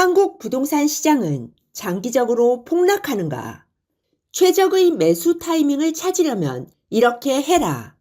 한국 부동산 시장은 장기적으로 폭락하는가? 최적의 매수 타이밍을 찾으려면 이렇게 해라.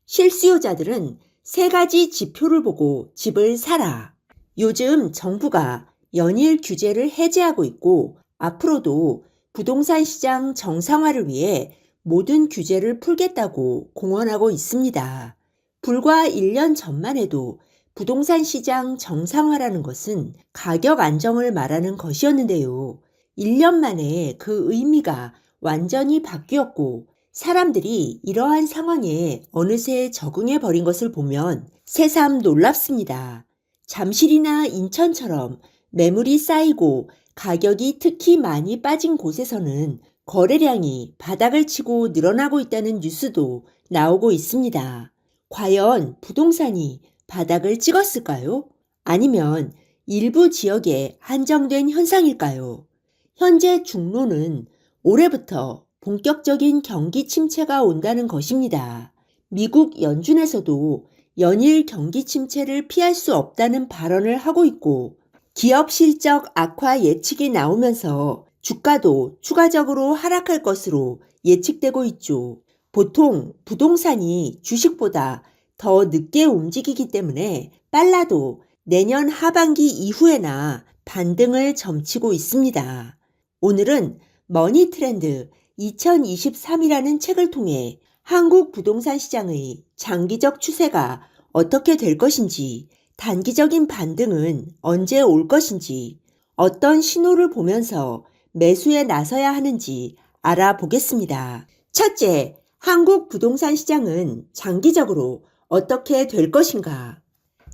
실수요자들은 세 가지 지표를 보고 집을 사라. 요즘 정부가 연일 규제를 해제하고 있고 앞으로도 부동산 시장 정상화를 위해 모든 규제를 풀겠다고 공언하고 있습니다. 불과 1년 전만 해도 부동산 시장 정상화라는 것은 가격 안정을 말하는 것이었는데요. 1년 만에 그 의미가 완전히 바뀌었고 사람들이 이러한 상황에 어느새 적응해 버린 것을 보면 새삼 놀랍습니다. 잠실이나 인천처럼 매물이 쌓이고 가격이 특히 많이 빠진 곳에서는 거래량이 바닥을 치고 늘어나고 있다는 뉴스도 나오고 있습니다. 과연 부동산이 바닥을 찍었을까요? 아니면 일부 지역에 한정된 현상일까요? 현재 중론은 올해부터 본격적인 경기 침체가 온다는 것입니다. 미국 연준에서도 연일 경기 침체를 피할 수 없다는 발언을 하고 있고 기업 실적 악화 예측이 나오면서 주가도 추가적으로 하락할 것으로 예측되고 있죠. 보통 부동산이 주식보다 더 늦게 움직이기 때문에 빨라도 내년 하반기 이후에나 반등을 점치고 있습니다. 오늘은 머니트렌드 2023이라는 책을 통해 한국 부동산 시장의 장기적 추세가 어떻게 될 것인지, 단기적인 반등은 언제 올 것인지, 어떤 신호를 보면서 매수에 나서야 하는지 알아보겠습니다. 첫째, 한국 부동산 시장은 장기적으로 어떻게 될 것인가?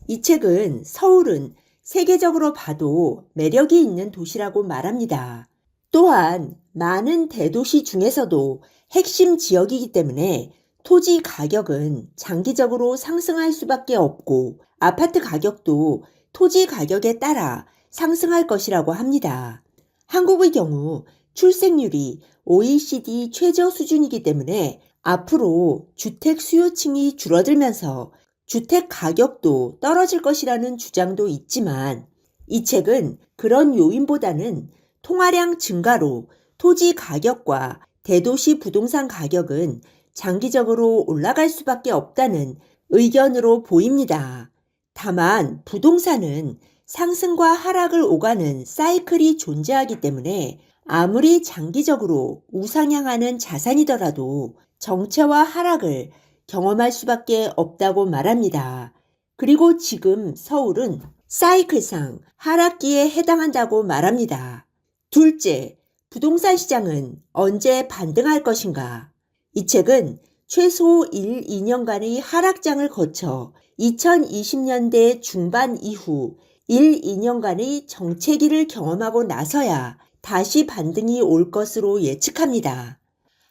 이 책은 서울은 세계적으로 봐도 매력이 있는 도시라고 말합니다. 또한 많은 대도시 중에서도 핵심 지역이기 때문에 토지 가격은 장기적으로 상승할 수밖에 없고 아파트 가격도 토지 가격에 따라 상승할 것이라고 합니다. 한국의 경우 출생률이 OECD 최저 수준이기 때문에 앞으로 주택 수요층이 줄어들면서 주택 가격도 떨어질 것이라는 주장도 있지만 이 책은 그런 요인보다는 통화량 증가로 토지 가격과 대도시 부동산 가격은 장기적으로 올라갈 수밖에 없다는 의견으로 보입니다. 다만 부동산은 상승과 하락을 오가는 사이클이 존재하기 때문에 아무리 장기적으로 우상향하는 자산이더라도 정체와 하락을 경험할 수밖에 없다고 말합니다. 그리고 지금 서울은 사이클상 하락기에 해당한다고 말합니다. 둘째, 부동산 시장은 언제 반등할 것인가? 이 책은 최소 1, 2년간의 하락장을 거쳐 2020년대 중반 이후 1, 2년간의 정체기를 경험하고 나서야 다시 반등이 올 것으로 예측합니다.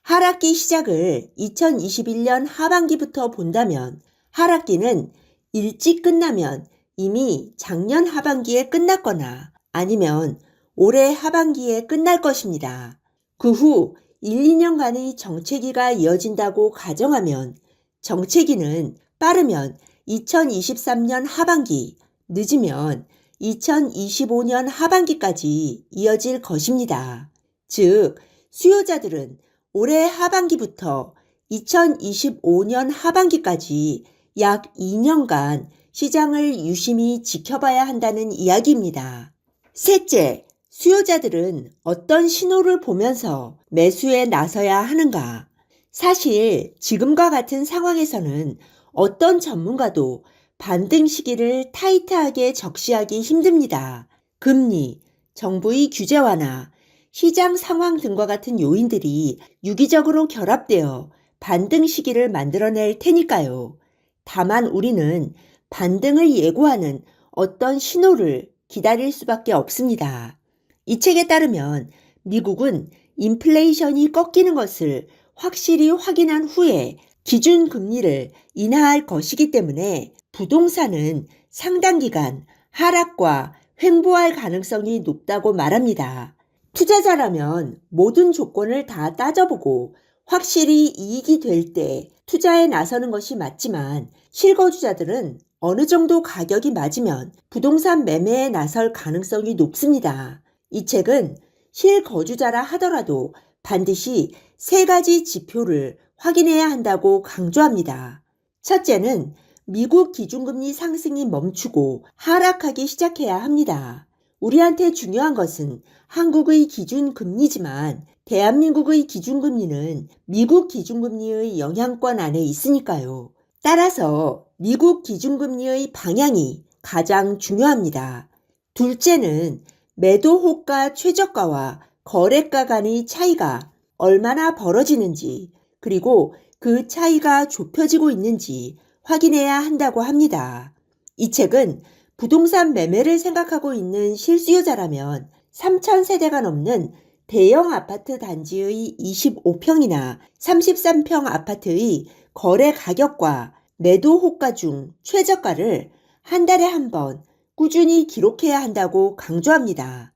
하락기 시작을 2021년 하반기부터 본다면 하락기는 일찍 끝나면 이미 작년 하반기에 끝났거나 아니면 올해 하반기에 끝날 것입니다. 그 후 1, 2년간의 정체기가 이어진다고 가정하면 정체기는 빠르면 2023년 하반기, 늦으면 2025년 하반기까지 이어질 것입니다. 즉, 수요자들은 올해 하반기부터 2025년 하반기까지 약 2년간 시장을 유심히 지켜봐야 한다는 이야기입니다. 셋째, 수요자들은 어떤 신호를 보면서 매수에 나서야 하는가? 사실 지금과 같은 상황에서는 어떤 전문가도 반등 시기를 타이트하게 적시하기 힘듭니다. 금리, 정부의 규제 완화, 시장 상황 등과 같은 요인들이 유기적으로 결합되어 반등 시기를 만들어낼 테니까요. 다만 우리는 반등을 예고하는 어떤 신호를 기다릴 수밖에 없습니다. 이 책에 따르면 미국은 인플레이션이 꺾이는 것을 확실히 확인한 후에 기준금리를 인하할 것이기 때문에 부동산은 상당 기간 하락과 횡보할 가능성이 높다고 말합니다. 투자자라면 모든 조건을 다 따져보고 확실히 이익이 될 때 투자에 나서는 것이 맞지만 실거주자들은 어느 정도 가격이 맞으면 부동산 매매에 나설 가능성이 높습니다. 이 책은 실거주자라 하더라도 반드시 3가지 지표를 확인해야 한다고 강조합니다. 첫째는 미국 기준금리 상승이 멈추고 하락하기 시작해야 합니다. 우리한테 중요한 것은 한국의 기준금리지만 대한민국의 기준금리는 미국 기준금리의 영향권 안에 있으니까요. 따라서 미국 기준금리의 방향이 가장 중요합니다. 둘째는 매도 호가 최저가와 거래가 간의 차이가 얼마나 벌어지는지, 그리고 그 차이가 좁혀지고 있는지 확인해야 한다고 합니다. 이 책은 부동산 매매를 생각하고 있는 실수요자라면 3,000세대가 넘는 대형 아파트 단지의 25평이나 33평 아파트의 거래 가격과 매도 호가 중 최저가를 한 달에 한 번 꾸준히 기록해야 한다고 강조합니다.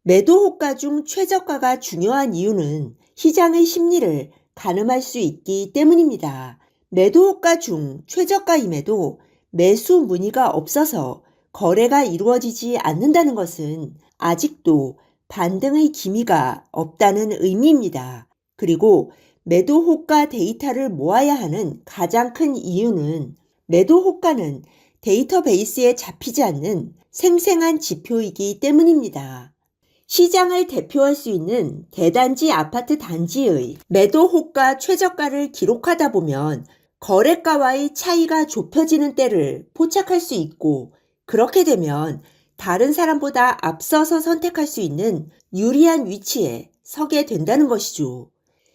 매도 호가 중 최저가가 중요한 이유는 시장의 심리를 가늠할 수 있기 때문입니다. 매도 호가 중 최저가임에도 매수 문의가 없어서 거래가 이루어지지 않는다는 것은 아직도 반등의 기미가 없다는 의미입니다. 그리고 매도 호가 데이터를 모아야 하는 가장 큰 이유는 매도 호가는 데이터베이스에 잡히지 않는 생생한 지표이기 때문입니다. 시장을 대표할 수 있는 대단지 아파트 단지의 매도 호가 최저가를 기록하다 보면 거래가와의 차이가 좁혀지는 때를 포착할 수 있고, 그렇게 되면 다른 사람보다 앞서서 선택할 수 있는 유리한 위치에 서게 된다는 것이죠.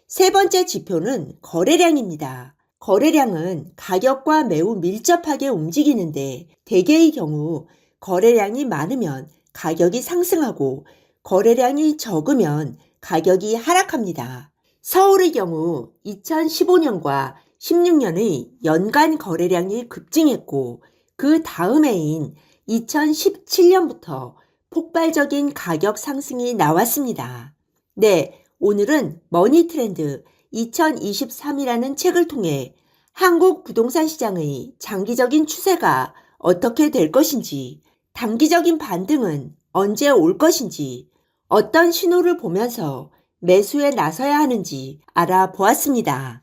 3번째 지표는 거래량입니다. 거래량은 가격과 매우 밀접하게 움직이는데 대개의 경우 거래량이 많으면 가격이 상승하고 거래량이 적으면 가격이 하락합니다. 서울의 경우 2015년과 16년의 연간 거래량이 급증했고 그 다음 해인 2017년부터 폭발적인 가격 상승이 나왔습니다. 네, 오늘은 머니트렌드 2023이라는 책을 통해 한국 부동산 시장의 장기적인 추세가 어떻게 될 것인지, 단기적인 반등은 언제 올 것인지, 어떤 신호를 보면서 매수에 나서야 하는지 알아보았습니다.